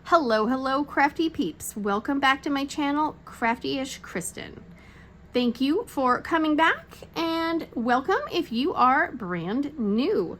Hello, crafty peeps. Welcome back to my channel, Crafty-ish Thank you for coming back and welcome if you are brand new.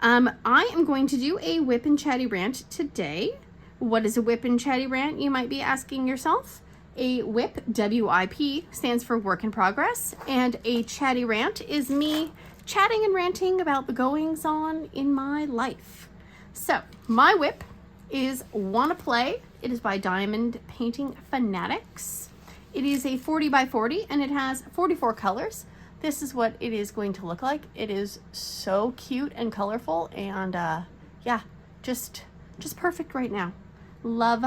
I am going to do a whip and chatty rant today. What is a whip and chatty rant, you might be asking yourself? A whip, W-I-P, stands for work in progress, and a chatty rant is me chatting and ranting about the goings on in my life. So, my whip is Wanna Play. It is by Diamond Painting Fanatics. It is a 40 by 40 and it has 44 colors. This is what it is going to look like. It is so cute and colorful and yeah, just perfect right now. Love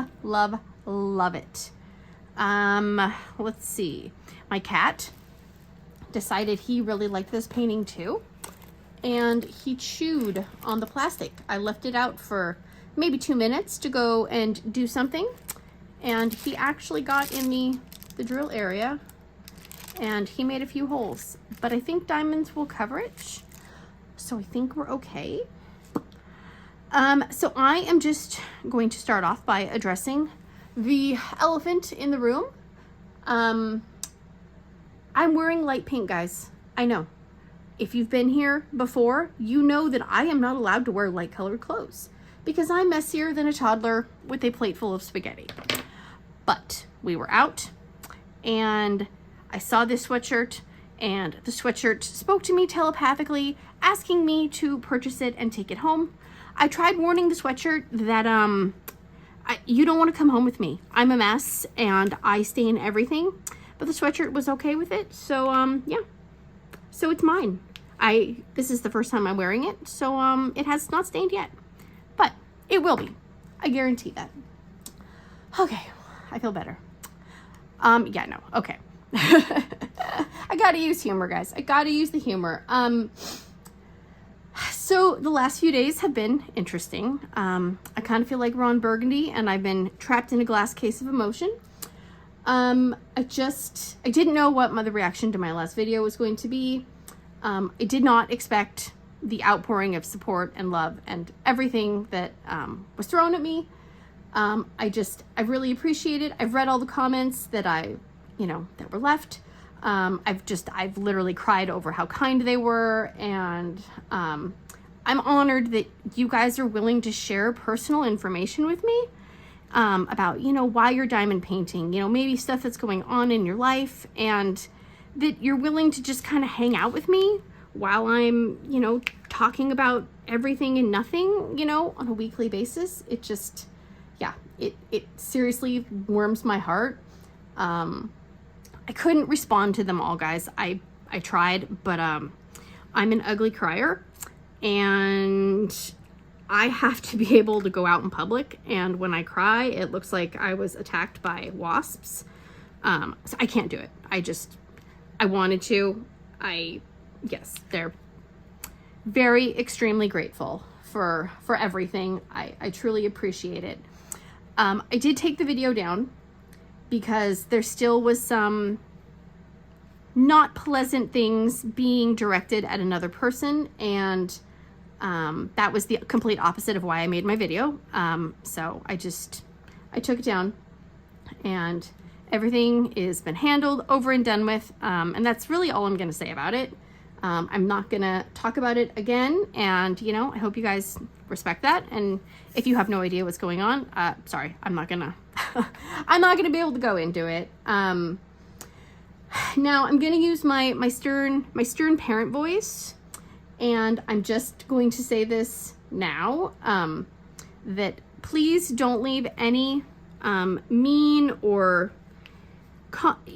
it. Let's see. My cat decided he really liked this painting too, and he chewed on the plastic. I left it out for maybe 2 minutes to go and do something, and he actually got in the drill area and he made a few holes, but I think diamonds will cover it, so I think we're okay. So I am just going to start off by addressing the elephant in the room. I'm wearing light pink, guys. I know. If you've been here before, you know that I am not allowed to wear light colored clothes because I'm messier than a toddler with a plate full of spaghetti. But we were out and I saw this sweatshirt, and the sweatshirt spoke to me telepathically, asking me to purchase it and take it home. I tried warning the sweatshirt that you don't want to come home with me. I'm a mess and I stain everything, but the sweatshirt was okay with it. So yeah, so it's mine. This is the first time I'm wearing it, so it has not stained yet, but it will be. I guarantee that. Okay, I feel better. Yeah, no, okay. I gotta use humor, guys. I gotta use the humor. So the last few days have been interesting. I kind of feel like Ron Burgundy and I've been trapped in a glass case of emotion. I didn't know what the reaction to my last video was going to be. I did not expect the outpouring of support and love and everything that was thrown at me. I really appreciate it. I've read all the comments that that were left. I've literally cried over how kind they were, and I'm honored that you guys are willing to share personal information with me about, why you're diamond painting, maybe stuff that's going on in your life, and that you're willing to just kind of hang out with me while I'm, talking about everything and nothing, on a weekly basis. It just, yeah, it seriously warms my heart. I couldn't respond to them all, guys. I tried, but I'm an ugly crier, and I have to be able to go out in public, and when I cry, it looks like I was attacked by wasps. So I can't do it. I wanted to. Yes, they're very extremely grateful for everything. I truly appreciate it. I did take the video down because there still was some not pleasant things being directed at another person, and that was the complete opposite of why I made my video. So I took it down, and everything has been handled, over and done with, and that's really all I'm gonna say about it. I'm not gonna talk about it again, and I hope you guys respect that. And if you have no idea what's going on, sorry, I'm not gonna I'm not gonna be able to go into it. Now I'm gonna use my stern parent voice, and I'm just going to say this now, that please don't leave any mean or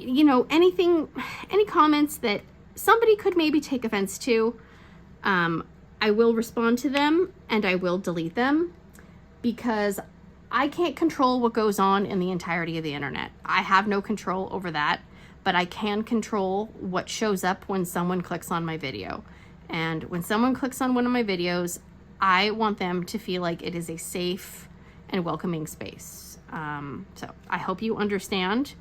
any comments that somebody could maybe take offense to. I will respond to them and I will delete them, because I can't control what goes on in the entirety of the internet. I have no control over that, but I can control what shows up when someone clicks on my video. And when someone clicks on one of my videos, I want them to feel like it is a safe and welcoming space. So I hope you understand.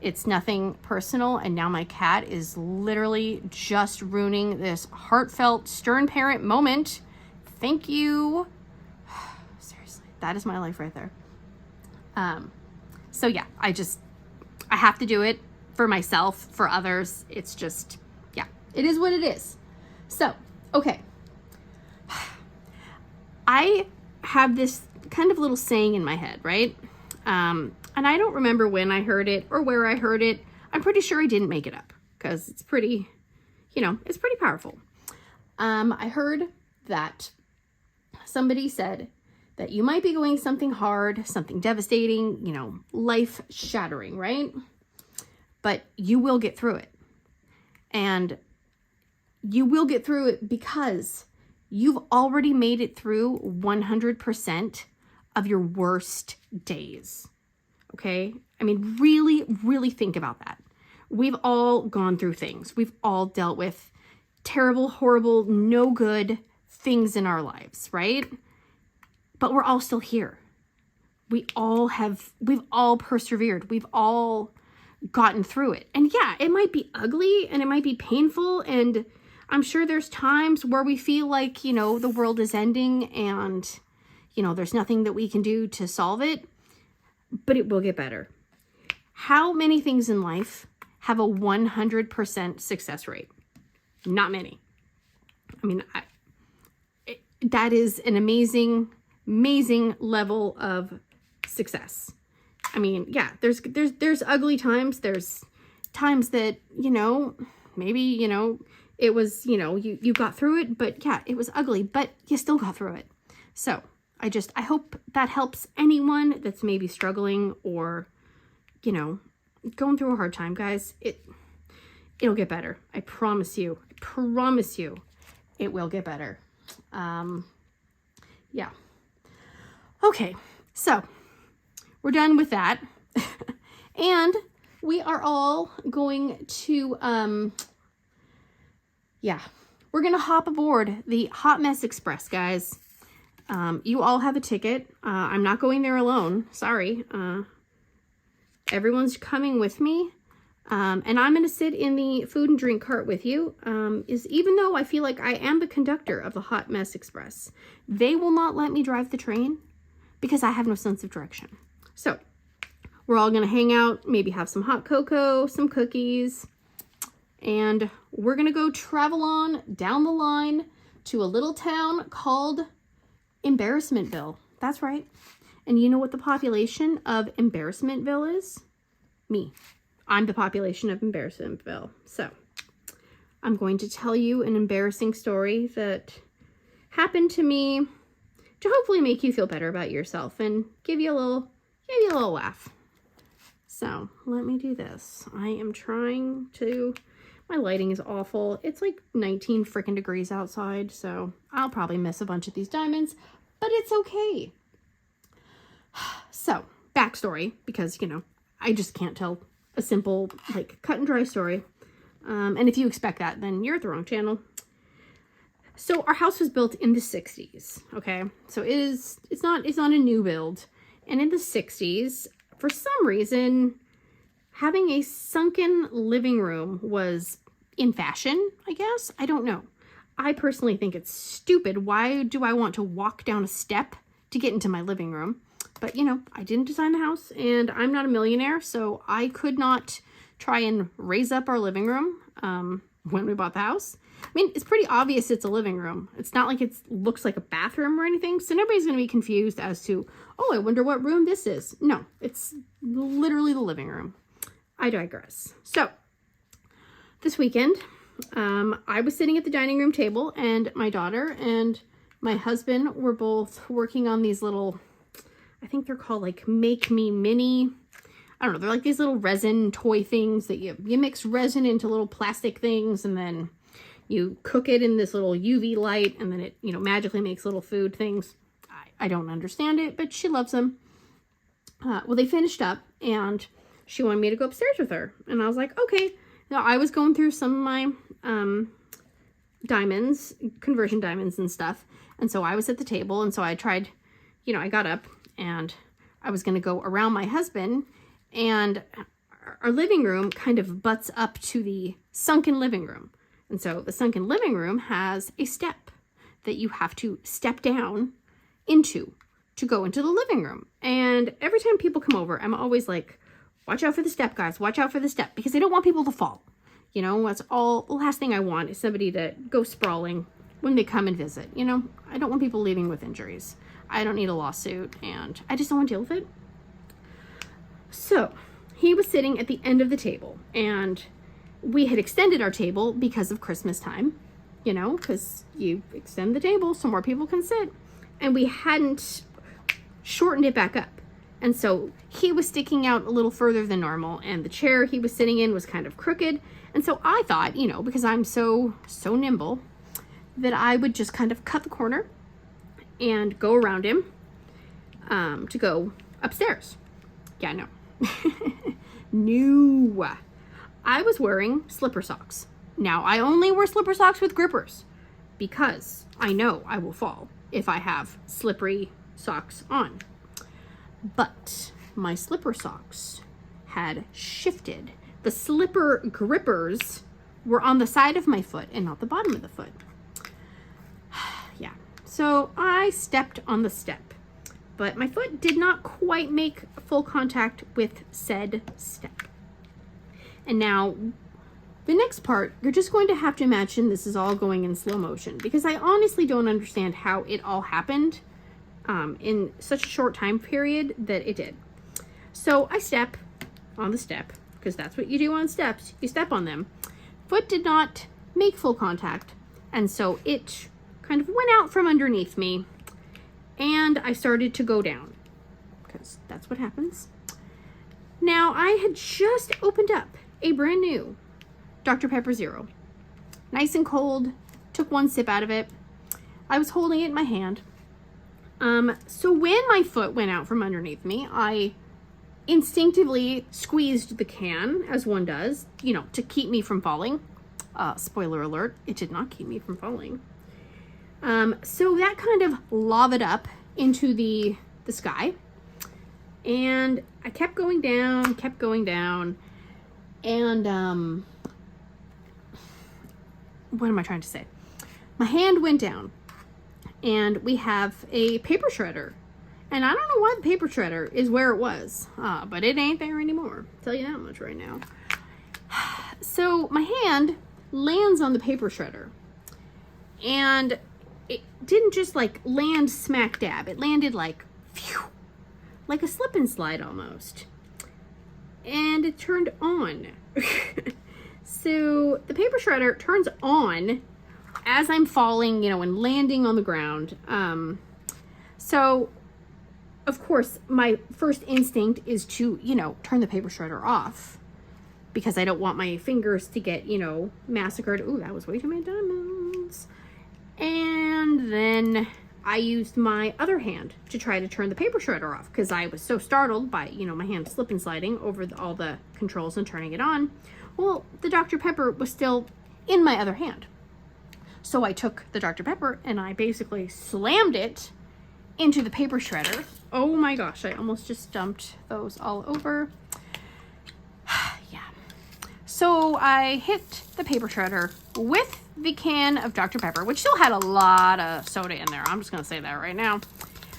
It's nothing personal, and now my cat is literally just ruining this heartfelt stern parent moment. Thank you. Seriously, that is my life right there. So yeah, I have to do it for myself, for others. It's just, yeah, it is what it is. So, okay. I have this kind of little saying in my head, right? And I don't remember when I heard it or where I heard it. I'm pretty sure I didn't make it up because it's pretty, it's pretty powerful. I heard that somebody said that you might be going something hard, something devastating, life shattering, right? But you will get through it. And you will get through it because you've already made it through 100% of your worst days. Okay? I mean, really, really think about that. We've all gone through things. We've all dealt with terrible, horrible, no good things in our lives, right? But we're all still here. We've all persevered. We've all gotten through it. And yeah, it might be ugly and it might be painful. And I'm sure there's times where we feel like, the world is ending and, there's nothing that we can do to solve it, but it will get better. How many things in life have a 100% success rate? Not many. I mean, that is an amazing level of success. I mean, yeah, there's ugly times. There's times that, maybe, it was, you got through it, but yeah, it was ugly, but you still got through it. So I hope that helps anyone that's maybe struggling or, going through a hard time, guys. It'll get better. I promise you. It will get better. Yeah. Okay. So we're done with that. And we are all going to, we're going to hop aboard the Hot Mess Express, guys. You all have a ticket. I'm not going there alone. Sorry. Everyone's coming with me. And I'm going to sit in the food and drink cart with you. Even though I feel like I am the conductor of the Hot Mess Express, they will not let me drive the train because I have no sense of direction. So we're all going to hang out, maybe have some hot cocoa, some cookies, and we're going to go travel on down the line to a little town called Embarrassmentville. That's right. And you know what the population of Embarrassmentville is? Me. I'm the population of Embarrassmentville. So I'm going to tell you an embarrassing story that happened to me to hopefully make you feel better about yourself and give you a little laugh. So let me do this. I am trying to, my lighting is awful. It's like 19 freaking degrees outside, so I'll probably miss a bunch of these diamonds, but it's okay. So, backstory, because, I just can't tell a simple, cut and dry story. And if you expect that, then you're at the wrong channel. So our house was built in the 60s, okay? So it's not a new build. And in the 60s, for some reason, having a sunken living room was in fashion, I guess. I don't know. I personally think it's stupid. Why do I want to walk down a step to get into my living room? But, I didn't design the house, and I'm not a millionaire, so I could not try and raise up our living room when we bought the house. I mean, it's pretty obvious it's a living room. It's not like it looks like a bathroom or anything, so nobody's going to be confused as to, oh, I wonder what room this is. No, it's literally the living room. I digress. So, this weekend, I was sitting at the dining room table, and my daughter and my husband were both working on these little, I think they're called Make Me Mini. I don't know. They're like these little resin toy things that you mix resin into little plastic things, and then you cook it in this little UV light, and then it, magically makes little food things. I don't understand it, but she loves them. Well, they finished up, and she wanted me to go upstairs with her. And I was like, okay. Now, I was going through some of my diamonds, conversion diamonds and stuff. And so I was at the table, and so I tried, I got up, and I was going to go around my husband, and our living room kind of butts up to the sunken living room. And so the sunken living room has a step that you have to step down into to go into the living room. And every time people come over, I'm always like, watch out for the step, guys. Watch out for the step, because I don't want people to fall. You know, that's all. The last thing I want is somebody to go sprawling when they come and visit. You know, I don't want people leaving with injuries. I don't need a lawsuit, and I just don't want to deal with it. So he was sitting at the end of the table, and we had extended our table because of Christmas time, you know, because you extend the table so more people can sit, and we hadn't shortened it back up. And so he was sticking out a little further than normal, and the chair he was sitting in was kind of crooked. And so I thought, you know, because I'm so nimble, that I would just kind of cut the corner and go around him to go upstairs. Yeah, no. No. I was wearing slipper socks. Now, I only wear slipper socks with grippers because I know I will fall if I have slippery socks on. But my slipper socks had shifted. The slipper grippers were on the side of my foot and not the bottom of the foot. Yeah, so I stepped on the step, but my foot did not quite make full contact with said step. And now the next part, you're just going to have to imagine this is all going in slow motion, because I honestly don't understand how it all happened in such a short time period that it did. So I step on the step, because that's what you do on steps. You step on them. Foot did not make full contact, and so it kind of went out from underneath me, and I started to go down, because that's what happens. Now, I had just opened up a brand new Dr. Pepper Zero. Nice and cold. Took one sip out of it. I was holding it in my hand. So when my foot went out from underneath me, I instinctively squeezed the can, as one does, you know, to keep me from falling. Spoiler alert, it did not keep me from falling. So that kind of lavaed up into the sky. And I kept going down, and what am I trying to say? My hand went down, and we have a paper shredder. And I don't know why the paper shredder is where it was, but it ain't there anymore. I'll tell you that much right now. So my hand lands on the paper shredder, and it didn't just like land smack dab. It landed like, phew, like a slip and slide almost. And it turned on. So the paper shredder turns on as I'm falling, you know, and landing on the ground. So of course, my first instinct is to, you know, turn the paper shredder off, because I don't want my fingers to get, you know, massacred. Ooh, that was way too many diamonds. And then I used my other hand to try to turn the paper shredder off, because I was so startled by, you know, my hand slip and sliding over all the controls and turning it on. Well, the Dr. Pepper was still in my other hand. So I took the Dr. Pepper and I basically slammed it into the paper shredder. Oh my gosh, I almost just dumped those all over. Yeah. So I hit the paper shredder with the can of Dr. Pepper, which still had a lot of soda in there. I'm just going to say that right now.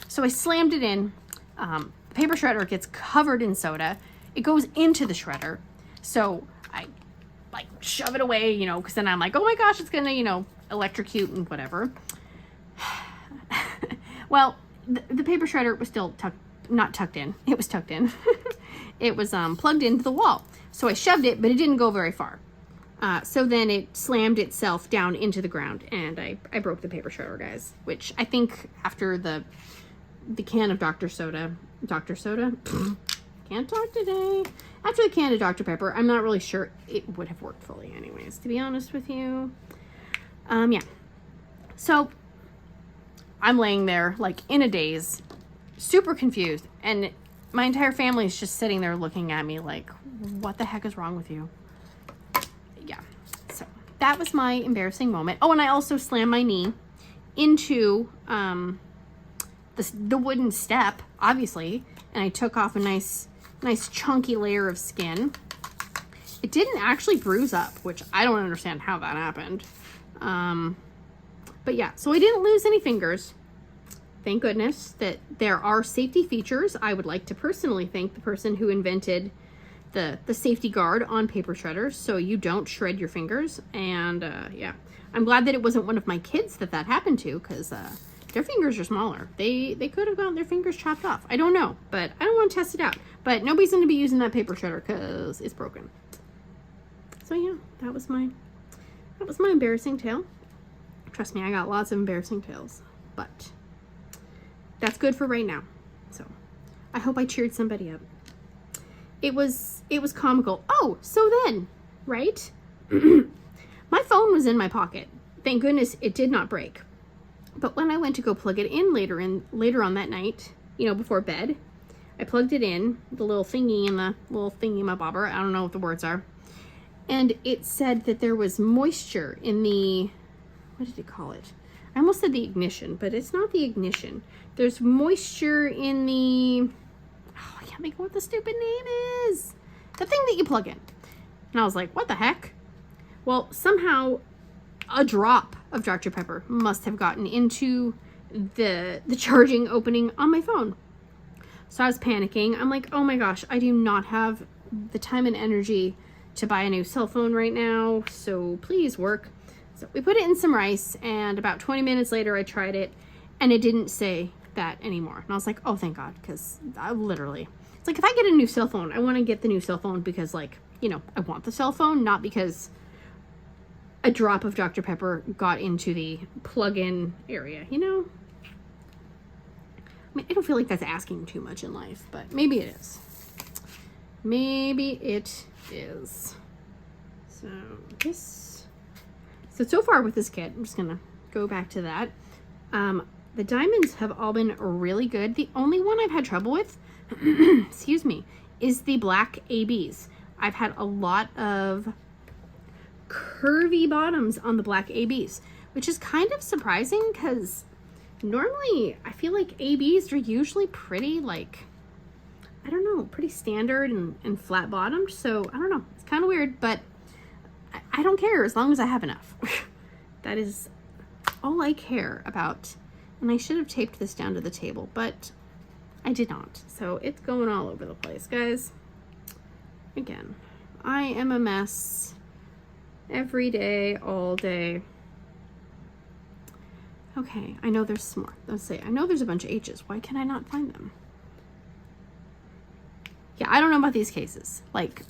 So I slammed it in. The paper shredder gets covered in soda. It goes into the shredder. So I like shove it away, you know, because then I'm like, oh my gosh, it's going to, you know, electrocute and whatever. Well, the paper shredder was still not tucked in. It was tucked in. It was plugged into the wall. So I shoved it, but it didn't go very far. So then it slammed itself down into the ground, and I broke the paper shredder, guys. Which I think after the can of Dr. Soda, can't talk today. After the can of Dr. Pepper, I'm not really sure it would have worked fully anyways, to be honest with you. Yeah. So I'm laying there like in a daze, super confused, and my entire family is just sitting there looking at me like, what the heck is wrong with you? Yeah. So that was my embarrassing moment. Oh, and I also slammed my knee into the wooden step, obviously, and I took off a nice chunky layer of skin. It didn't actually bruise up, which I don't understand how that happened. But yeah, so I didn't lose any fingers. thank goodness that there are safety features. I would like to personally thank the person who invented the safety guard on paper shredders so you don't shred your fingers. And yeah, I'm glad that it wasn't one of my kids that happened to, because their fingers are smaller. They could have gotten their fingers chopped off. I don't know, but I don't want to test it out. But nobody's going to be using that paper shredder because it's broken. So yeah, that was my embarrassing tale. Trust me, I got lots of embarrassing tales, but that's good for right now. So I hope I cheered somebody up. It was comical. Oh, so then, right? My phone was in my pocket. Thank goodness it did not break. But when I went to go plug it in later on that night, you know, before bed, I plugged it in, the little thingy in the little thingy-my-bobber. I don't know what the words are. And it said that there was moisture in the, what did it call it? I almost said the ignition, but it's not the ignition. There's moisture in the, oh, I can't think of what the stupid name is. The thing that you plug in. And I was like, what the heck? Well, somehow a drop of Dr. Pepper must have gotten into the charging opening on my phone. So I was panicking. I'm like, oh my gosh, I do not have the time and energy to buy a new cell phone right now, so please work. So we put it in some rice, and about 20 minutes later I tried it, and it didn't say that anymore. And I was like, oh, thank God, because I literally, it's like if I get a new cell phone, I want to get the new cell phone because, like, you know, I want the cell phone, not because a drop of Dr. Pepper got into the plug-in area, you know? I mean, I don't feel like that's asking too much in life, but maybe it is. Maybe it is. So far with this kit, I'm just gonna go back to that. The diamonds have all been really good. The only one I've had trouble with, excuse me, is the black ABs. I've had a lot of curvy bottoms on the black ABs, which is kind of surprising because normally I feel like ABs are usually pretty, like, I don't know, pretty standard and flat bottomed. So I don't know, it's kind of weird, but I don't care as long as I have enough. That is all I care about. And I should have taped this down to the table, but I did not. So it's going all over the place, guys. Again, I am a mess every day, all day. Okay, I know there's some more. Let's see, I know there's a bunch of H's. Why can I not find them? Yeah, I don't know about these cases. Like,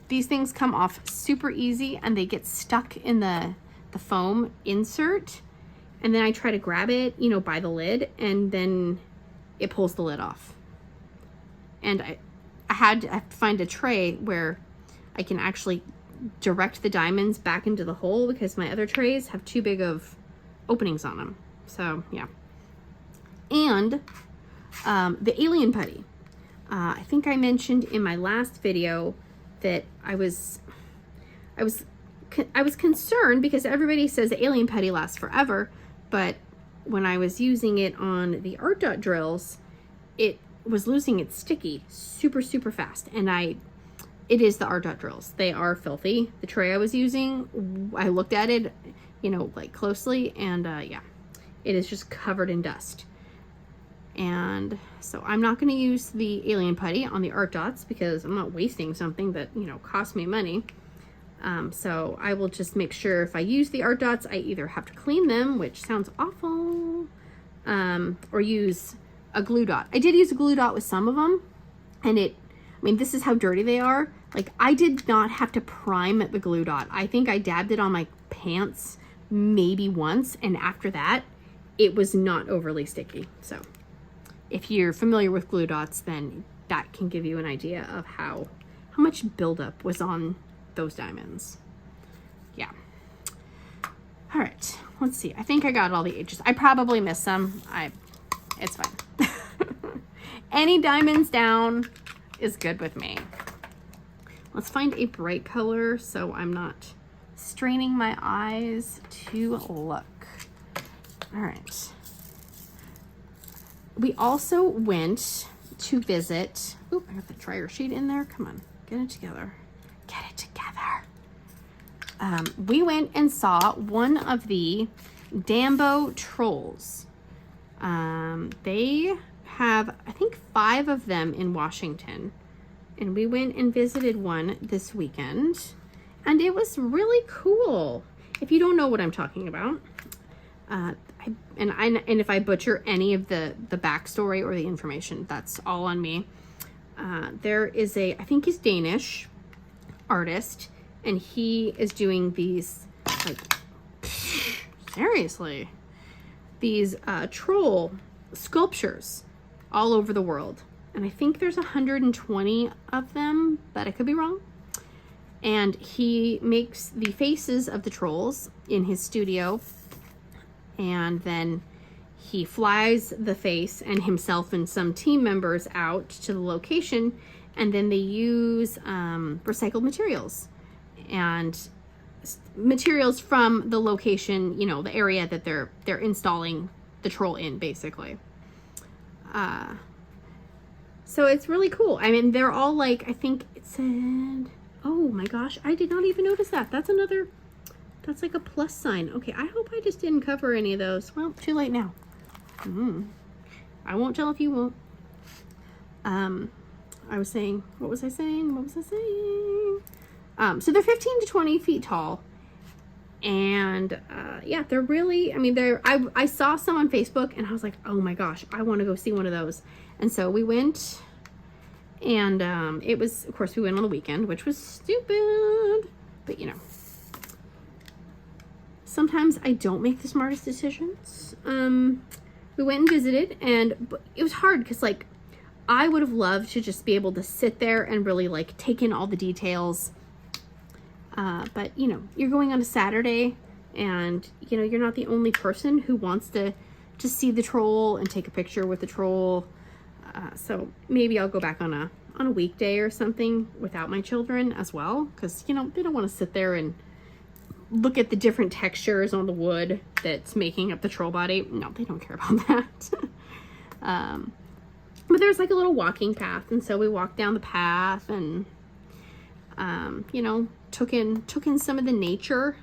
these things come off super easy and they get stuck in the foam insert. And then I try to grab it, you know, by the lid, and then it pulls the lid off. And I have to find a tray where I can actually direct the diamonds back into the hole because my other trays have too big of openings on them. So yeah. And the alien putty. I think I mentioned in my last video that I was concerned because everybody says alien putty lasts forever, but when I was using it on the art dot drills, it was losing its sticky super fast. And it is the art dot drills. They are filthy. The tray I was using, I looked at it, you know, like closely, and yeah, it is just covered in dust. And so I'm not going to use the alien putty on the art dots because I'm not wasting something that, you know, cost me money. So I will just make sure if I use the art dots, I either have to clean them, which sounds awful, or use a glue dot. I did use a glue dot with some of them, and I mean, this is how dirty they are. Like, I did not have to prime the glue dot. I think I dabbed it on my pants maybe once, and after that, it was not overly sticky. So if you're familiar with glue dots, then that can give you an idea of how much buildup was on those diamonds. Yeah. All right, let's see. I think I got all the H's. I probably missed some. It's fine. Any diamonds down is good with me. Let's find a bright color so I'm not straining my eyes to look. All right. We also went to visit, oop, I got the dryer sheet in there. Come on, get it together. Get it together. We went and saw one of the Dambo trolls. They have, I think, 5 of them in Washington. And we went and visited one this weekend. And it was really cool. If you don't know what I'm talking about, and if I butcher any of the backstory or the information, that's all on me. There is I think he's Danish artist, and he is doing these, like, seriously, these troll sculptures all over the world. And I think there's 120 of them, but I could be wrong. And he makes the faces of the trolls in his studio, and then he flies the face and himself and some team members out to the location, and then they use recycled materials and materials from the location, you know, the area that they're installing the troll in, basically. So it's really cool. I mean, they're all like, I think it said, oh my gosh, I did not even notice that. That's like a plus sign. Okay, I hope I just didn't cover any of those. Well, too late now. I won't tell if you won't. I was saying, what was I saying? So they're 15 to 20 feet tall. And yeah, they're really, I mean, I saw some on Facebook and I was like, oh my gosh, I want to go see one of those. And so we went, and it was, of course, we went on the weekend, which was stupid, but you know, sometimes I don't make the smartest decisions. We went and visited, and it was hard because, like, I would have loved to just be able to sit there and really, like, take in all the details. But, you know, you're going on a Saturday, and, you know, you're not the only person who wants to see the troll and take a picture with the troll. So maybe I'll go back on a weekday or something without my children as well, because, you know, they don't want to sit there and look at the different textures on the wood that's making up the troll body. No, they don't care about that. But there's like a little walking path, and so we walked down the path and you know, took in some of the nature.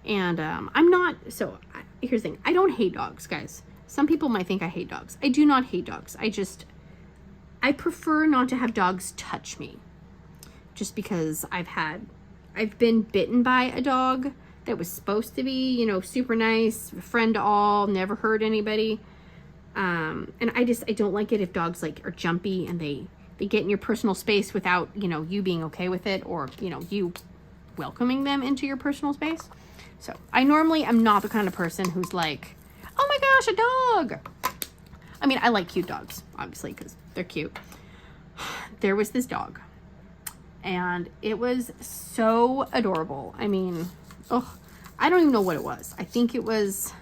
And here's the thing, I don't hate dogs, guys. Some people might think I hate dogs. I do not hate dogs. I prefer not to have dogs touch me, just because I've been bitten by a dog that was supposed to be, you know, super nice, friend to all, never hurt anybody. And I don't like it if dogs, like, are jumpy and they get in your personal space without, you know, you being okay with it, or, you know, you welcoming them into your personal space. So I normally am not the kind of person who's like, oh my gosh, a dog. I mean, I like cute dogs, obviously, because they're cute. There was this dog, and it was so adorable. I mean, I don't even know what it was. I think it was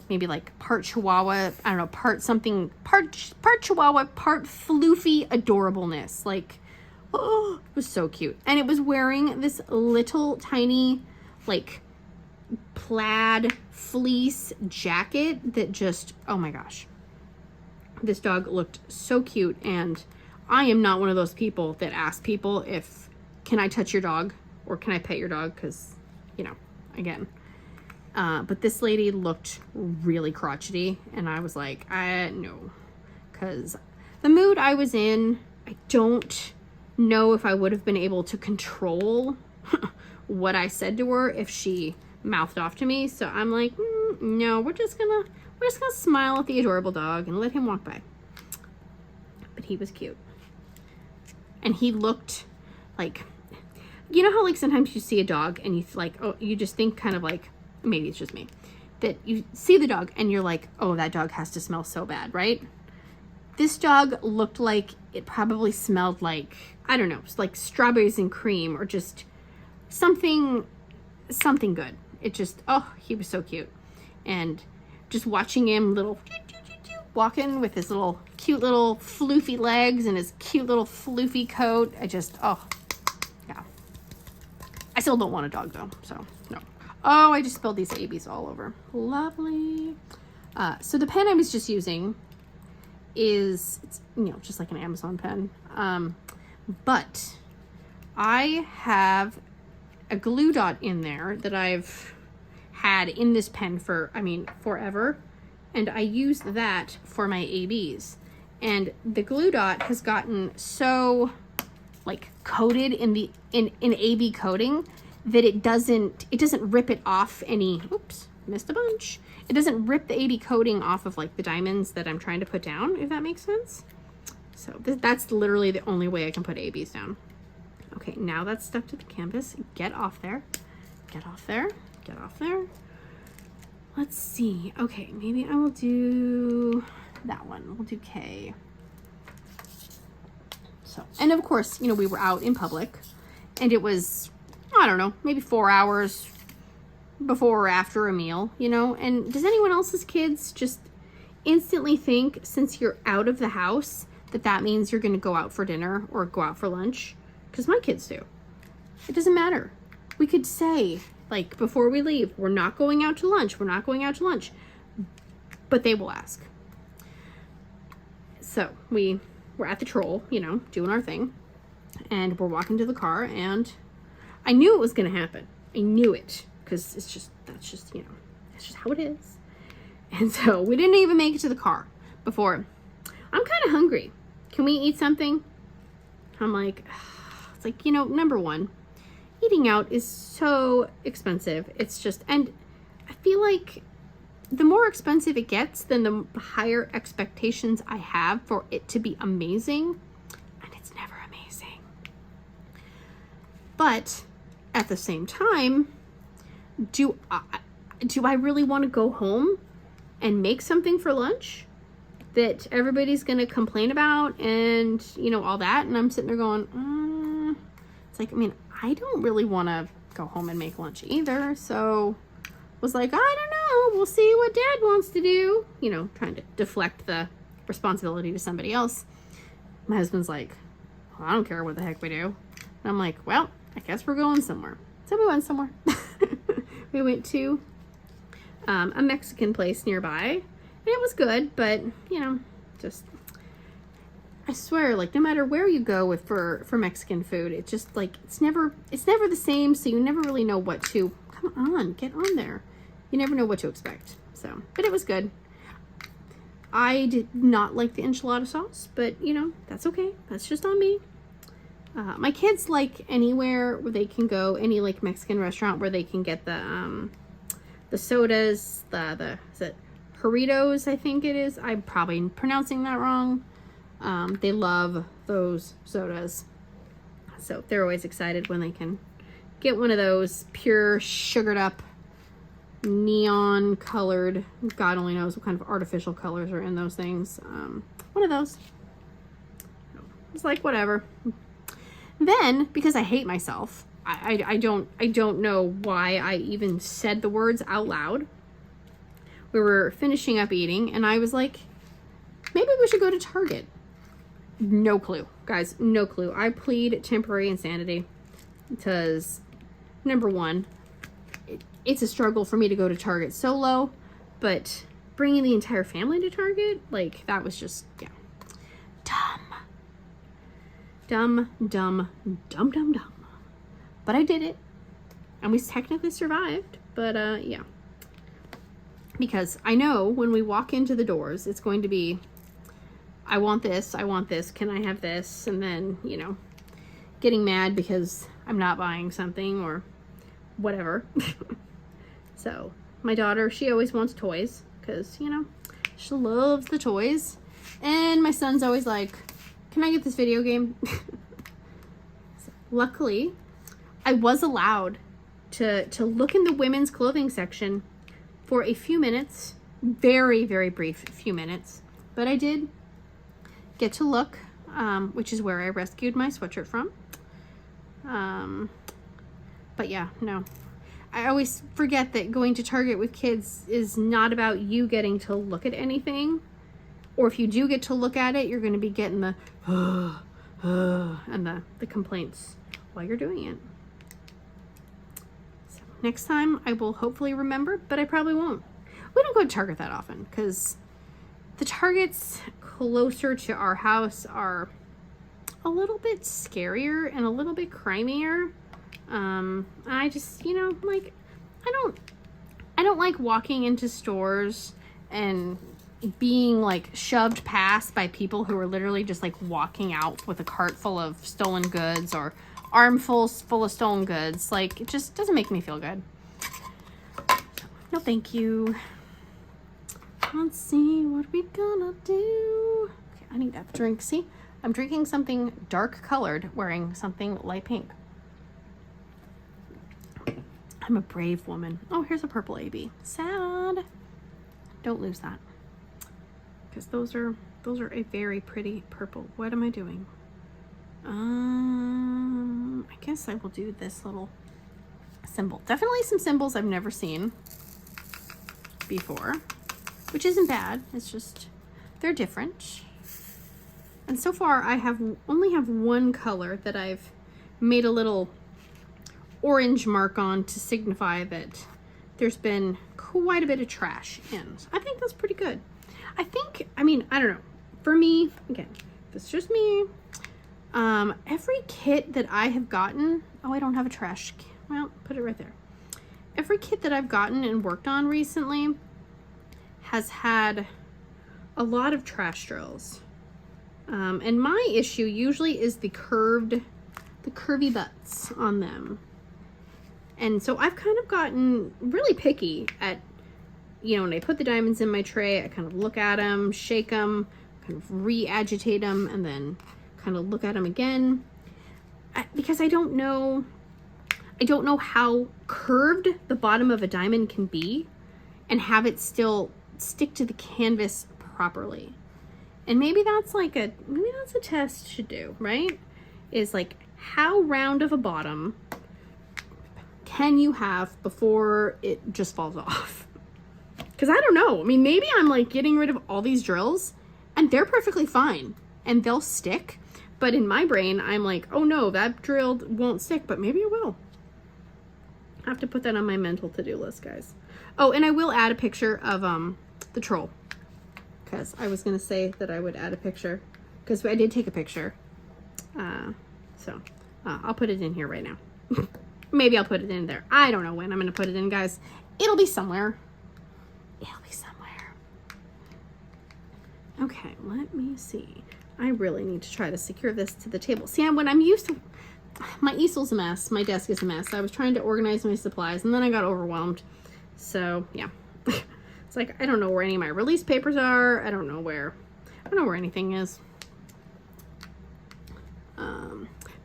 maybe like part Chihuahua, I don't know, part Chihuahua, part floofy adorableness. Like, oh, it was so cute. And it was wearing this little tiny, like, plaid fleece jacket that just, oh my gosh. This dog looked so cute, and I am not one of those people that ask people if, can I touch your dog or can I pet your dog? Because, you know, again. But this lady looked really crotchety, and I was like, no. Because the mood I was in, I don't know if I would have been able to control what I said to her if she mouthed off to me. So I'm like, no, we're just gonna smile at the adorable dog and let him walk by. But he was cute. And he looked like, you know how, like, sometimes you see a dog and you like, oh, you just think kind of like, maybe it's just me, that you see the dog and you're like, oh, that dog has to smell so bad, right? This dog looked like it probably smelled like, I don't know, like strawberries and cream, or just something good. It just, oh, he was so cute. And just watching him walking with his little cute little floofy legs and his cute little floofy coat, I just, oh, yeah. I still don't want a dog though, so no. Oh, I just spilled these ABs all over. Lovely. So the pen I was just using it's, you know, just like an Amazon pen. But I have a glue dot in there that I've had in this pen for, I mean, forever. and I used that for my ABs. And the glue dot has gotten so like coated in AB coating that it doesn't rip it off any, oops, missed a bunch. It doesn't rip the AB coating off of like the diamonds that I'm trying to put down, if that makes sense. So that's literally the only way I can put ABs down. Okay, now that's stuck to the canvas. Get off there. Get off there. Get off there. Let's see. Okay, maybe I will do that one. We'll do K. So, and of course, you know, we were out in public and it was, I don't know, maybe 4 hours before or after a meal, you know? And does anyone else's kids just instantly think, since you're out of the house, that means you're going to go out for dinner or go out for lunch? Because my kids do. It doesn't matter. We could say, like, before we leave, we're not going out to lunch. We're not going out to lunch. But they will ask. So we're at the troll, you know, doing our thing. And we're walking to the car, and I knew it was going to happen. I knew it. Because that's just, you know, that's just how it is. And so we didn't even make it to the car before. I'm kind of hungry. Can we eat something? I'm like, it's like, you know, number one, eating out is so expensive. It's just, and I feel like the more expensive it gets, then the higher expectations I have for it to be amazing. And it's never amazing. But at the same time, do I really want to go home and make something for lunch that everybody's going to complain about and, you know, all that? And I'm sitting there going, it's like, I mean, I don't really want to go home and make lunch either. So was like, I don't know. We'll see what Dad wants to do. You know, trying to deflect the responsibility to somebody else. My husband's like, well, I don't care what the heck we do. And I'm like, well, I guess we're going somewhere. So we went somewhere. We went to a Mexican place nearby, and it was good, but, you know, just, I swear, like, no matter where you go with for Mexican food, it's just, like, it's never the same, so you never really know what to, come on, get on there. You never know what to expect, so, but it was good. I did not like the enchilada sauce, but, you know, that's okay. That's just on me. My kids like anywhere where they can go, any like Mexican restaurant where they can get the sodas, is it Jarritos, I think it is. I'm probably pronouncing that wrong. They love those sodas. So they're always excited when they can get one of those pure sugared up, neon colored, God only knows what kind of artificial colors are in those things. One of those. It's like, whatever. Then, because I hate myself, I don't know why I even said the words out loud. We were finishing up eating, and I was like, maybe we should go to Target. No clue, guys, no clue. I plead temporary insanity because, number one, it's a struggle for me to go to Target solo, but bringing the entire family to Target, like, that was just, yeah, dumb. Dumb. But I did it, and we technically survived, but yeah. Because I know when we walk into the doors, it's going to be, I want this, can I have this? And then, you know, getting mad because I'm not buying something or whatever. So my daughter, she always wants toys because, you know, she loves the toys. And my son's always like, can I get this video game? So, luckily, I was allowed to look in the women's clothing section for a few minutes, very, very brief few minutes, but I did get to look, which is where I rescued my sweatshirt from. But yeah, no. I always forget that going to Target with kids is not about you getting to look at anything. Or if you do get to look at it, you're going to be getting the and the complaints while you're doing it. So next time I will hopefully remember, but I probably won't. We don't go to Target that often because the Targets closer to our house are a little bit scarier and a little bit crimier. I just, you know, like, I don't like walking into stores and being like shoved past by people who are literally just like walking out with a cart full of stolen goods or armfuls full of stolen goods. Like, it just doesn't make me feel good. No, thank you. Let's see, what we gonna do? Okay, I need that drink. See, I'm drinking something dark colored, wearing something light pink. I'm a brave woman. Oh, here's a purple AB. Sad. Don't lose that. Because those are a very pretty purple. What am I doing? I guess I will do this little symbol. Definitely some symbols I've never seen before, which isn't bad. It's just, they're different. And so far I only have one color that I've made a little orange mark on to signify that there's been quite a bit of trash in. I think that's pretty good. I mean, I don't know. For me, again, it's just me. Every kit that I have gotten, oh, I don't have a trash, well, put it right there. Every kit that I've gotten and worked on recently has had a lot of trash drills. And my issue usually is the curvy butts on them. And so I've kind of gotten really picky at, you know, when I put the diamonds in my tray, I kind of look at them, shake them, kind of re-agitate them, and then kind of look at them again. Because I don't know how curved the bottom of a diamond can be and have it still stick to the canvas properly. And maybe that's a test to do, right? Is like, how round of a bottom can you have before it just falls off? Because I don't know. I mean, maybe I'm like getting rid of all these drills and they're perfectly fine and they'll stick. But in my brain, I'm like, oh no, that drill won't stick, but maybe it will. I have to put that on my mental to-do list, guys. Oh, and I will add a picture of the troll. Because I was going to say that I would add a picture. Because I did take a picture. So I'll put it in here right now. Maybe I'll put it in there. I don't know when I'm going to put it in, guys. It'll be somewhere. It'll be somewhere. Okay, let me see. I really need to try to secure this to the table. See, when I'm used to... My easel's a mess. My desk is a mess. I was trying to organize my supplies, and then I got overwhelmed. So, yeah. It's like, I don't know where any of my release papers are. I don't know where anything is.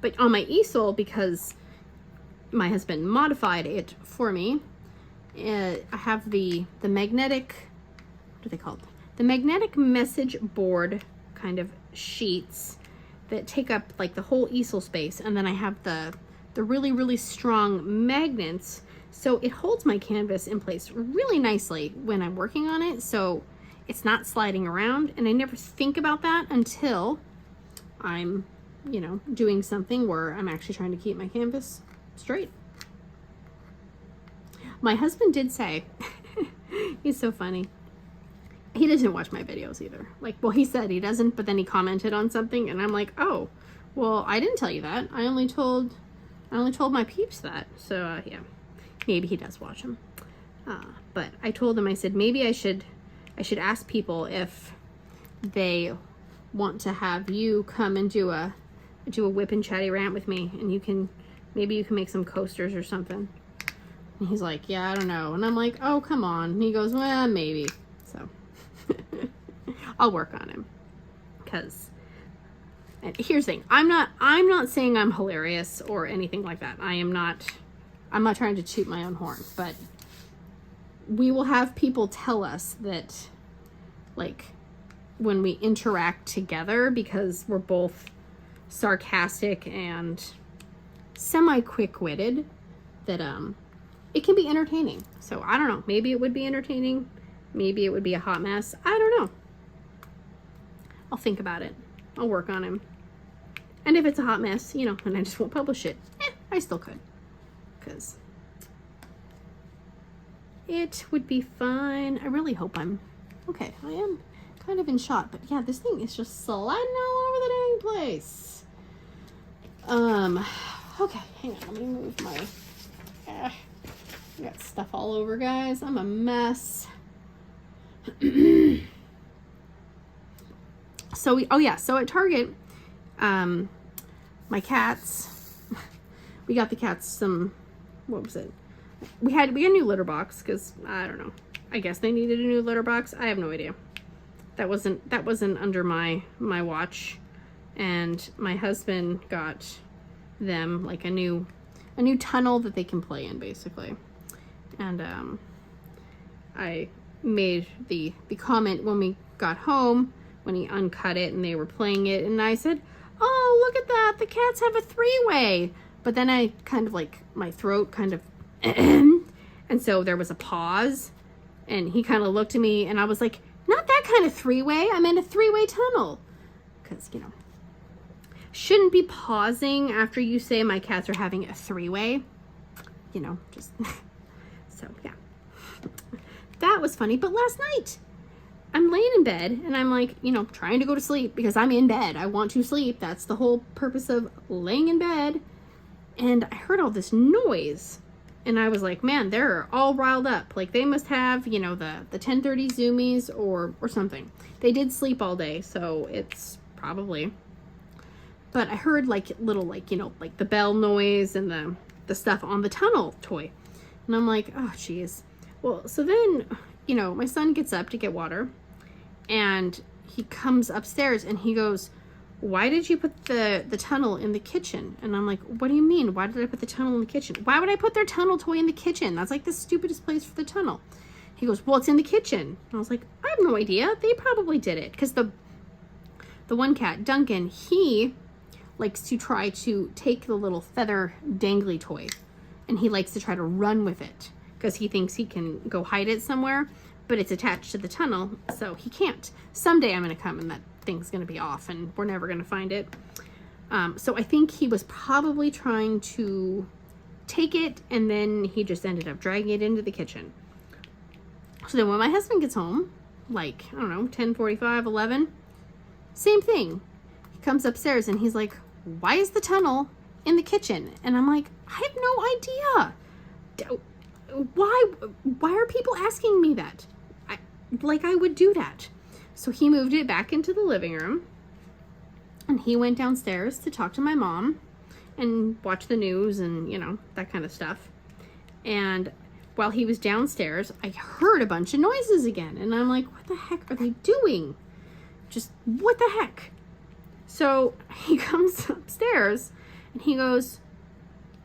But on my easel, because my husband modified it for me, I have the magnetic, what are they called? The magnetic message board kind of sheets that take up like the whole easel space. And then I have the really, really strong magnets. So it holds my canvas in place really nicely when I'm working on it. So it's not sliding around. And I never think about that until I'm, you know, doing something where I'm actually trying to keep my canvas straight. My husband did say, he's so funny. He doesn't watch my videos either. Like, well, he said he doesn't, but then he commented on something and I'm like, oh, well, I didn't tell you that. I only told my peeps that. So, yeah, maybe he does watch them. But I told him, I said, maybe I should ask people if they want to have you come and do a whip and chatty rant with me, and maybe you can make some coasters or something. And he's like, yeah, I don't know. And I'm like, oh, come on. And he goes, well, maybe. So I'll work on him. Because here's the thing, I'm not saying I'm hilarious or anything like that. I'm not trying to toot my own horn, but we will have people tell us that, like, when we interact together, because we're both sarcastic and semi-quick-witted, that it can be entertaining. So I don't know, maybe it would be entertaining, maybe it would be a hot mess. I don't know. I'll think about it. I'll work on him. And if it's a hot mess, you know, and I just won't publish it, I still could, because it would be fine. I really hope I'm okay. I am kind of in shot, but yeah, this thing is just sliding all over the dang place. Okay, hang on, let me move my, I got stuff all over, guys. I'm a mess. So so at Target, my cats, we got the cats some, what was it? We had a new litter box because I don't know. I guess they needed a new litter box. I have no idea. That wasn't under my watch, and my husband got them like a new tunnel that they can play in, basically. And I made the comment when we got home, when he uncut it and they were playing it, and I said, "Oh, look at that, the cats have a 3-way." But then I kind of like, my throat kind of and so there was a pause, and he kind of looked at me, and I was like, "Not that kind of 3-way, I meant a 3-way tunnel." Because, you know, shouldn't be pausing after you say my cats are having a 3-way, you know, just so yeah. That was funny. But last night I'm laying in bed and I'm like, you know, trying to go to sleep because I'm in bed. I want to sleep. That's the whole purpose of laying in bed. And I heard all this noise, and I was like, man, they're all riled up. Like, they must have, you know, the 10:30 zoomies or something. They did sleep all day, so it's probably. But I heard like little, like, you know, like the bell noise and the stuff on the tunnel toy. And I'm like, oh, geez. Well, so then, you know, my son gets up to get water, and he comes upstairs and he goes, "Why did you put the tunnel in the kitchen?" And I'm like, "What do you mean? Why did I put the tunnel in the kitchen? Why would I put their tunnel toy in the kitchen? That's like the stupidest place for the tunnel." He goes, "Well, it's in the kitchen." And I was like, "I have no idea. They probably did it." Because the one cat, Duncan, he likes to try to take the little feather dangly toy, and he likes to try to run with it because he thinks he can go hide it somewhere, but it's attached to the tunnel, so he can't. Someday I'm going to come and that thing's going to be off and we're never going to find it. So I think he was probably trying to take it, and then he just ended up dragging it into the kitchen. So then when my husband gets home, like, I don't know, 10:45, 11, same thing. He comes upstairs and he's like, "Why is the tunnel in the kitchen?" And I'm like, "I have no idea. Why are people asking me that? I would do that." So he moved it back into the living room, and he went downstairs to talk to my mom and watch the news and, you know, that kind of stuff. And while he was downstairs, I heard a bunch of noises again, and I'm like, what the heck are they doing? Just what the heck? So he comes upstairs and he goes,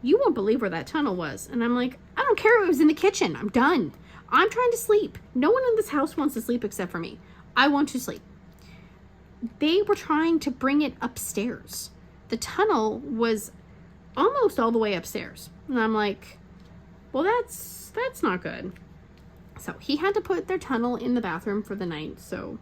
"You won't believe where that tunnel was." And I'm like, "I don't care if it was in the kitchen. I'm done. I'm trying to sleep. No one in this house wants to sleep except for me. I want to sleep." They were trying to bring it upstairs. The tunnel was almost all the way upstairs. And I'm like, well, that's not good. So he had to put their tunnel in the bathroom for the night so,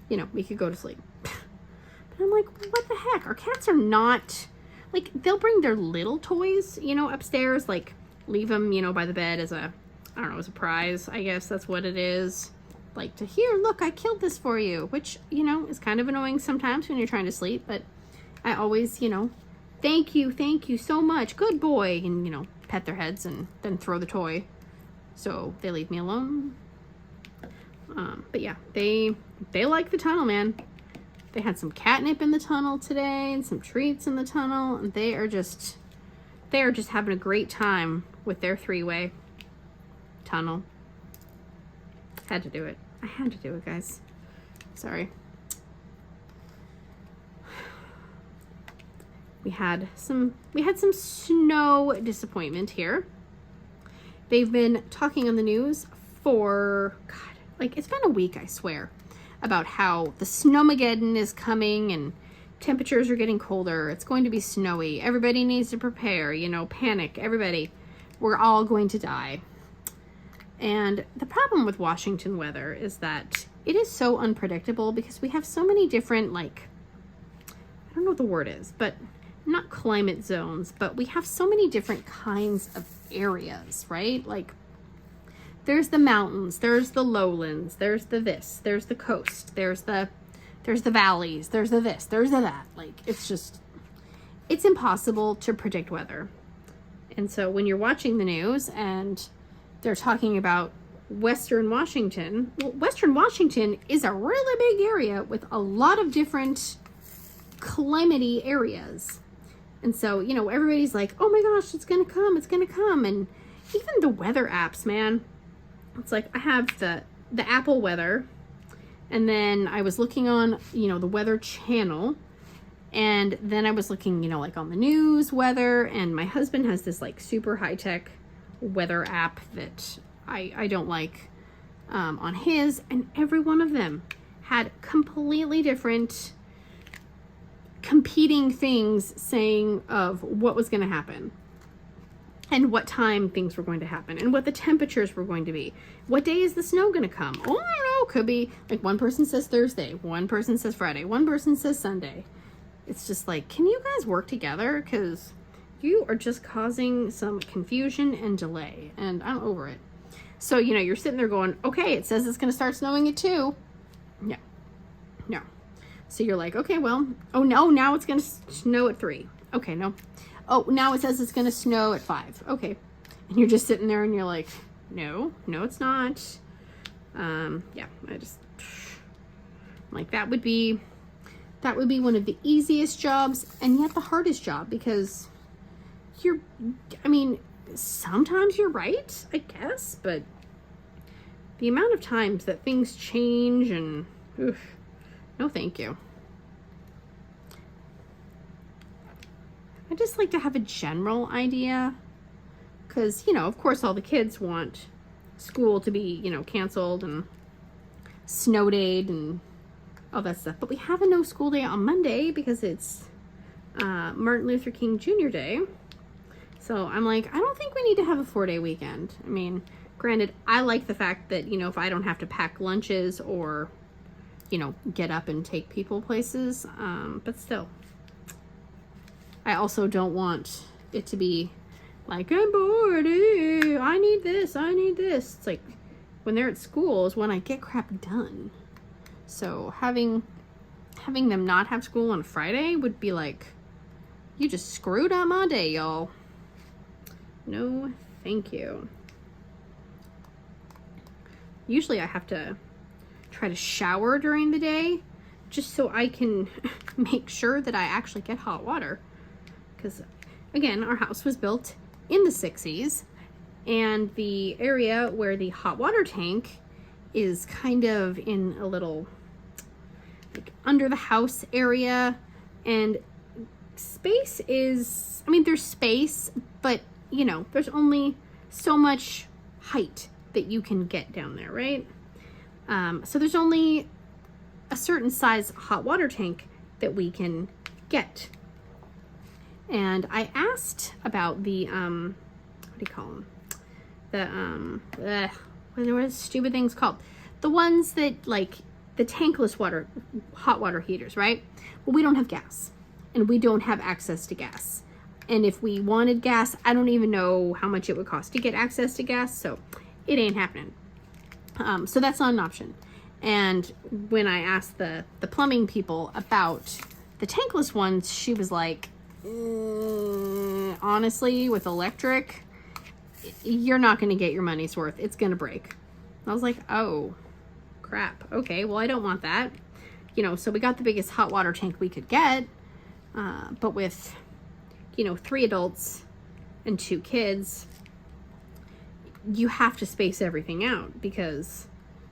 you know, we could go to sleep. But I'm like, what the heck? Our cats are not, like, they'll bring their little toys, you know, upstairs, like leave them, you know, by the bed as a, I don't know, as a prize. I guess that's what it is. Like, to here, look, I killed this for you, which, you know, is kind of annoying sometimes when you're trying to sleep, but I always, you know, thank you so much, good boy, and, you know, pet their heads and then throw the toy so they leave me alone. But yeah, they like the tunnel, man. They had some catnip in the tunnel today and some treats in the tunnel, and they are just having a great time with their 3-way tunnel. Had to do it. I had to do it, guys. Sorry. We had some snow disappointment here. They've been talking on the news for, God, like, it's been a week, I swear, about how the snowmageddon is coming and temperatures are getting colder. It's going to be snowy. Everybody needs to prepare, you know, panic. Everybody, we're all going to die. And the problem with Washington weather is that it is so unpredictable because we have so many different, like, I don't know what the word is, but not climate zones, but we have so many different kinds of areas, right? Like, there's the mountains, there's the lowlands, there's the this, there's the coast, there's the valleys, there's the this, there's the that. Like, it's impossible to predict weather. And so when you're watching the news and they're talking about Western Washington. Well, Western Washington is a really big area with a lot of different climate-y areas. And so, you know, everybody's like, oh my gosh, it's gonna come, it's gonna come. And even the weather apps, man. It's like I have the Apple weather, and then I was looking on, you know, the Weather Channel, and then I was looking, you know, like on the news weather, and my husband has this like super high-tech weather app that I don't like on his, and every one of them had completely different competing things saying of what was going to happen and what time things were going to happen and what the temperatures were going to be. What day is the snow going to come? Oh, I don't know. Could be like one person says Thursday, one person says Friday, one person says Sunday. It's just like, can you guys work together? Because you are just causing some confusion and delay, and I'm over it. So, you know, you're sitting there going, okay, it says it's going to start snowing at 2. No. No. So you're like, okay, well, oh no, now it's going to snow at 3. Okay, no. Oh, now it says it's going to snow at 5. Okay. And you're just sitting there and you're like, no, it's not. Yeah, like that would be one of the easiest jobs and yet the hardest job, because sometimes you're right, I guess, but the amount of times that things change and, no thank you. I just like to have a general idea, because, you know, of course all the kids want school to be, you know, canceled and snow dayed and all that stuff, but we have a no school day on Monday because it's Martin Luther King Jr. Day. So I'm like, I don't think we need to have a 4-day weekend. I mean, granted, I like the fact that, you know, if I don't have to pack lunches or, you know, get up and take people places, but still. I also don't want it to be like, I'm bored, I need this, I need this. It's like, when they're at school is when I get crap done. So having them not have school on Friday would be like, you just screwed up my day, y'all. No, thank you. Usually I have to try to shower during the day just so I can make sure that I actually get hot water. Because, again, our house was built in the 60s, and the area where the hot water tank is kind of in a little, like, under the house area, and space is, I mean, there's space, but, you know, there's only so much height that you can get down there, right? So there's only a certain size hot water tank that we can get. And I asked about the, what do you call them? What are stupid things called? The ones that, like, the tankless hot water heaters, right? Well, we don't have gas, and we don't have access to gas. And if we wanted gas, I don't even know how much it would cost to get access to gas, so it ain't happening. So that's not an option. And when I asked the plumbing people about the tankless ones, she was like, honestly, with electric, you're not going to get your money's worth. It's going to break. I was like, oh, crap. Okay, well, I don't want that. You know, so we got the biggest hot water tank we could get, but with, you know, 3 adults and 2 kids, you have to space everything out because,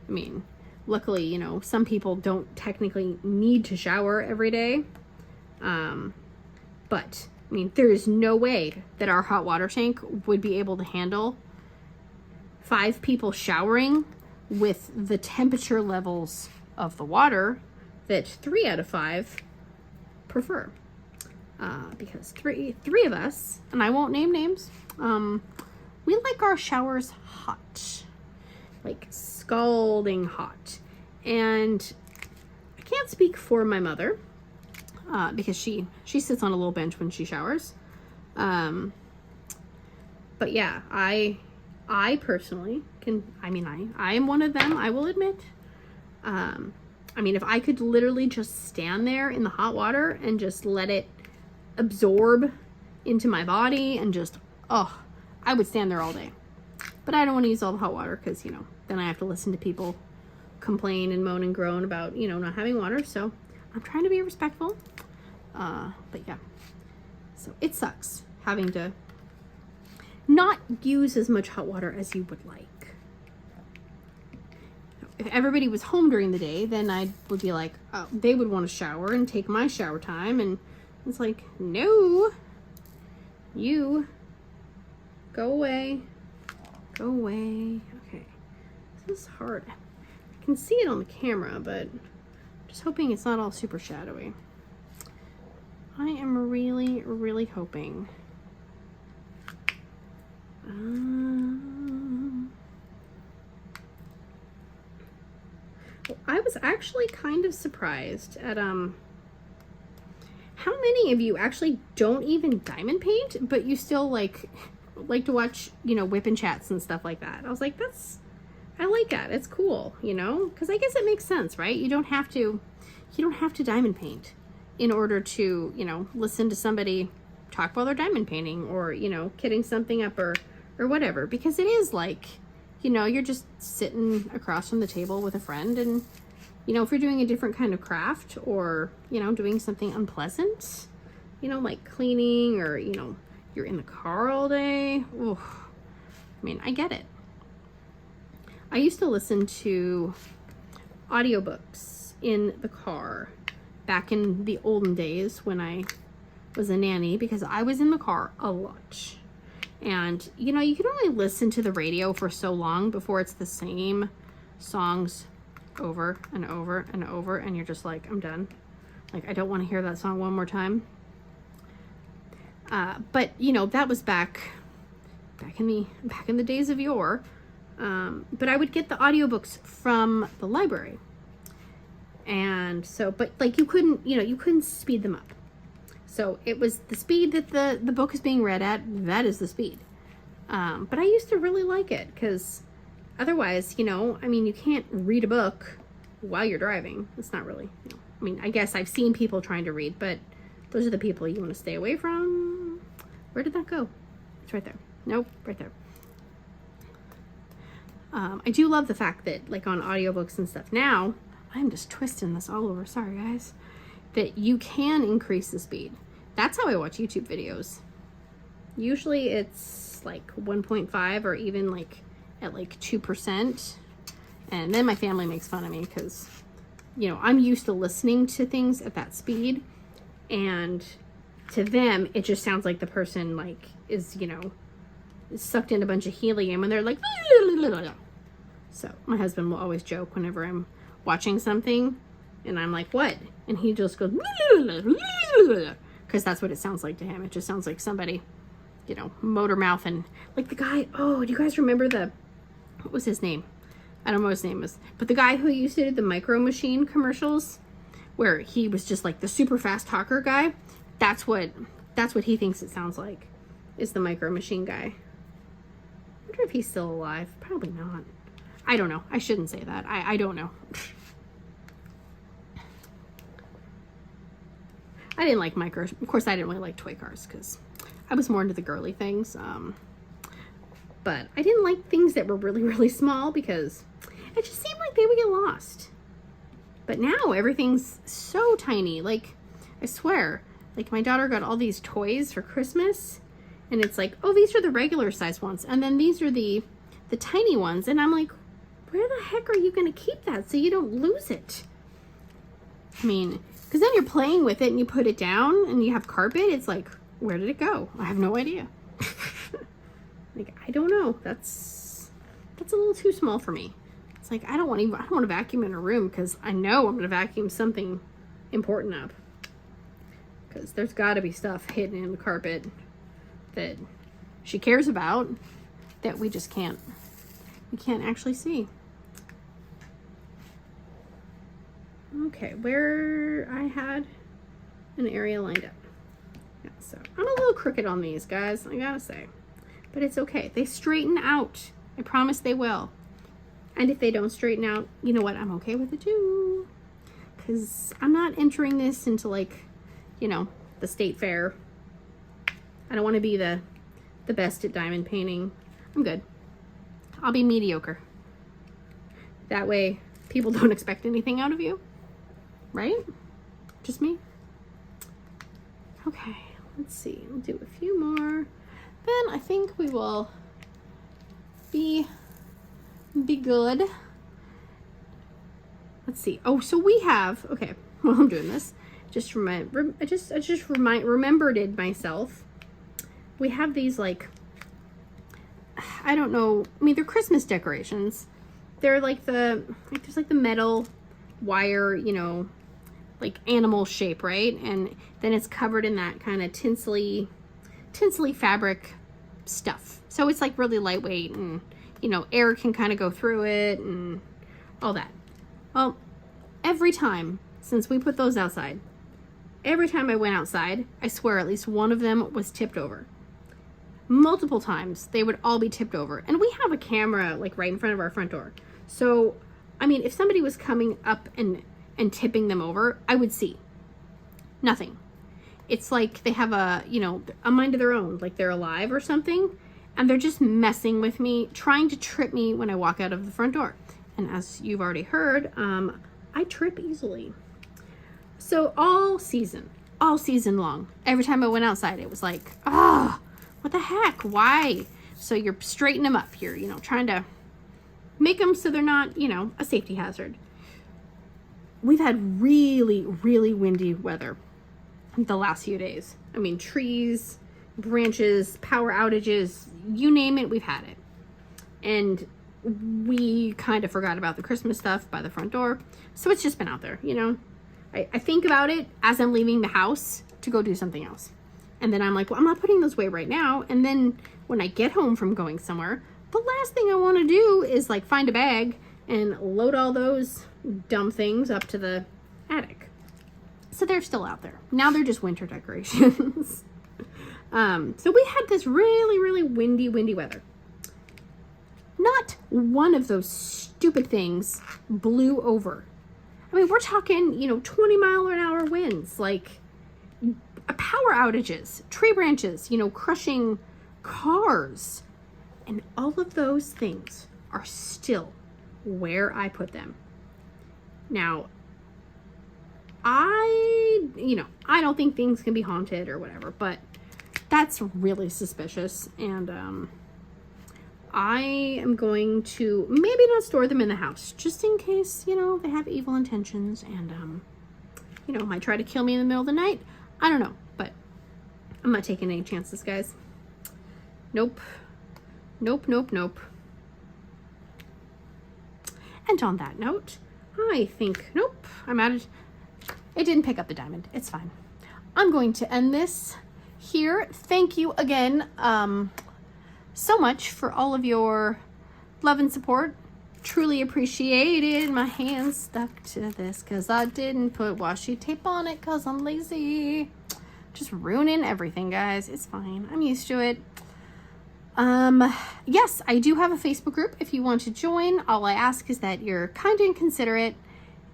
I mean, luckily, you know, some people don't technically need to shower every day. But, I mean, there is no way that our hot water tank would be able to handle 5 people showering with the temperature levels of the water that 3 out of 5 prefer. Because three of us, and I won't name names, we like our showers hot. Like scalding hot. And I can't speak for my mother. Because she sits on a little bench when she showers. But yeah, I personally can, I mean, I am one of them, I will admit. I mean, if I could literally just stand there in the hot water and just let it absorb into my body and just, I would stand there all day. But I don't want to use all the hot water because, you know, then I have to listen to people complain and moan and groan about, you know, not having water. So I'm trying to be respectful. But yeah, so it sucks having to not use as much hot water as you would like. If everybody was home during the day, then I would be like, oh, they would want to shower and take my shower time. And it's like, no, you go away, go away. Okay, this is hard. I can see it on the camera, but I'm just hoping it's not all super shadowy. I am really, really hoping. I was actually kind of surprised at how many of you actually don't even diamond paint, but you still like to watch, you know, whip and chats and stuff like that. I was like, I like that. It's cool, you know, because I guess it makes sense, right? You don't have to diamond paint in order to, you know, listen to somebody talk while they're diamond painting, or, you know, kitting something up or whatever, because it is like, you know, you're just sitting across from the table with a friend, and, you know, if you're doing a different kind of craft, or, you know, doing something unpleasant, you know, like cleaning, or, you know, you're in the car all day. Oof. I mean, I get it. I used to listen to audiobooks in the car back in the olden days when I was a nanny, because I was in the car a lot. And, you know, you can only listen to the radio for so long before it's the same songs over and over and over, and you're just like, I'm done. Like, I don't want to hear that song one more time. But, you know, that was back in the days of yore. But I would get the audiobooks from the library. And so, but like, you couldn't speed them up. So it was the speed that the book is being read at, that is the speed. But I used to really like it, because otherwise, you know, I mean, you can't read a book while you're driving. It's not really, you know, I mean, I guess I've seen people trying to read, but those are the people you want to stay away from. Where did that go? It's right there. Nope, right there. I do love the fact that, like, on audiobooks and stuff now, I'm just twisting this all over, sorry guys, that you can increase the speed. That's how I watch YouTube videos. Usually it's like 1.5 or even like at like 2%. And then my family makes fun of me because, you know, I'm used to listening to things at that speed, and to them it just sounds like the person like is, you know, sucked in a bunch of helium, and they're like, so my husband will always joke whenever I'm watching something and I'm like, what? And he just goes, because that's what it sounds like to him. It just sounds like somebody, you know, motor mouth. And like the guy, oh, do you guys remember what was his name? I don't know what his name is, but the guy who used to do the Micro Machine commercials, where he was just like the super fast talker guy. That's what he thinks it sounds like, is the Micro Machine guy. I wonder if he's still alive. Probably not. I don't know. I shouldn't say that. I don't know. I didn't like micros. Of course, I didn't really like toy cars because I was more into the girly things. But I didn't like things that were really, really small because it just seemed like they would get lost. But now everything's so tiny. Like, I swear, like my daughter got all these toys for Christmas, and it's like, oh, these are the regular size ones, and then these are the tiny ones. And I'm like, where the heck are you going to keep that so you don't lose it? I mean, because then you're playing with it and you put it down and you have carpet. It's like, where did it go? I have no idea. Like, I don't know. That's a little too small for me. It's like, I don't want to vacuum in a room because I know I'm going to vacuum something important up. Because there's got to be stuff hidden in the carpet that she cares about that we just can't actually see. Okay, where I had an area lined up. Yeah, so I'm a little crooked on these, guys, I gotta say. But it's okay. They straighten out. I promise they will. And if they don't straighten out, you know what? I'm okay with it too. Because I'm not entering this into, like, you know, the state fair. I don't want to be the best at diamond painting. I'm good. I'll be mediocre. That way people don't expect anything out of you, right? Just me. Okay, let's see. We'll do a few more. Then I think we will be good. Let's see. Oh, so we have, okay, while I'm doing this, I just remembered myself. We have these, like, I don't know, I mean, they're Christmas decorations. They're like there's like the metal wire, you know, like animal shape, right? And then it's covered in that kind of tinsely fabric stuff. So it's like really lightweight, and, you know, air can kind of go through it and all that. Well, every time since we put those outside, every time I went outside, I swear at least one of them was tipped over. Multiple times they would all be tipped over. And we have a camera like right in front of our front door. So, I mean, if somebody was coming up and tipping them over, I would see. Nothing. It's like they have a, you know, a mind of their own, like they're alive or something, and they're just messing with me, trying to trip me when I walk out of the front door. And as you've already heard, I trip easily. So all season long, every time I went outside, it was like, what the heck? Why? So you're straightening them up. You're, you know, trying to make them so they're not, you know, a safety hazard. We've had really, really windy weather the last few days. I mean, trees, branches, power outages, you name it, we've had it. And we kind of forgot about the Christmas stuff by the front door. So it's just been out there, you know. I think about it as I'm leaving the house to go do something else. And then I'm like, well, I'm not putting those away right now. And then when I get home from going somewhere, the last thing I want to do is like find a bag and load all those dumb things up to the attic. So they're still out there. Now they're just winter decorations. So we had this really, really windy weather. Not one of those stupid things blew over. I mean, we're talking, you know, 20-mile-an-hour winds, like power outages, tree branches, you know, crushing cars. And all of those things are still where I put them. Now, I don't think things can be haunted or whatever, but that's really suspicious. And I am going to maybe not store them in the house, just in case, you know, they have evil intentions and, you know, might try to kill me in the middle of the night. I don't know, but I'm not taking any chances, guys. Nope. Nope. And on that note, I think, nope, I'm out of, it didn't pick up the diamond. It's fine. I'm going to end this here. Thank you again so much for all of your love and support. Truly appreciated. My hands stuck to this because I didn't put washi tape on it because I'm lazy. Just ruining everything, guys. It's fine. I'm used to it. Yes, I do have a Facebook group if you want to join. All I ask is that you're kind and considerate.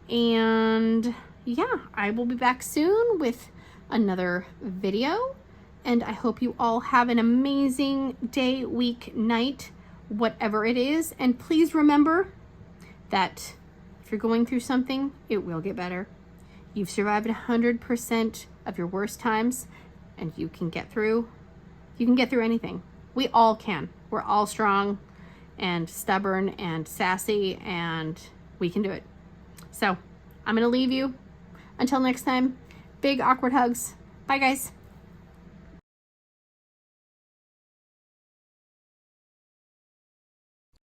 And yeah, I will be back soon with another video. And I hope you all have an amazing day, week, night, whatever it is. And please remember that if you're going through something, it will get better. You've survived 100% of your worst times, and you can get through anything. We all can. We're all strong and stubborn and sassy, and we can do it. So I'm going to leave you. Until next time, big awkward hugs. Bye, guys.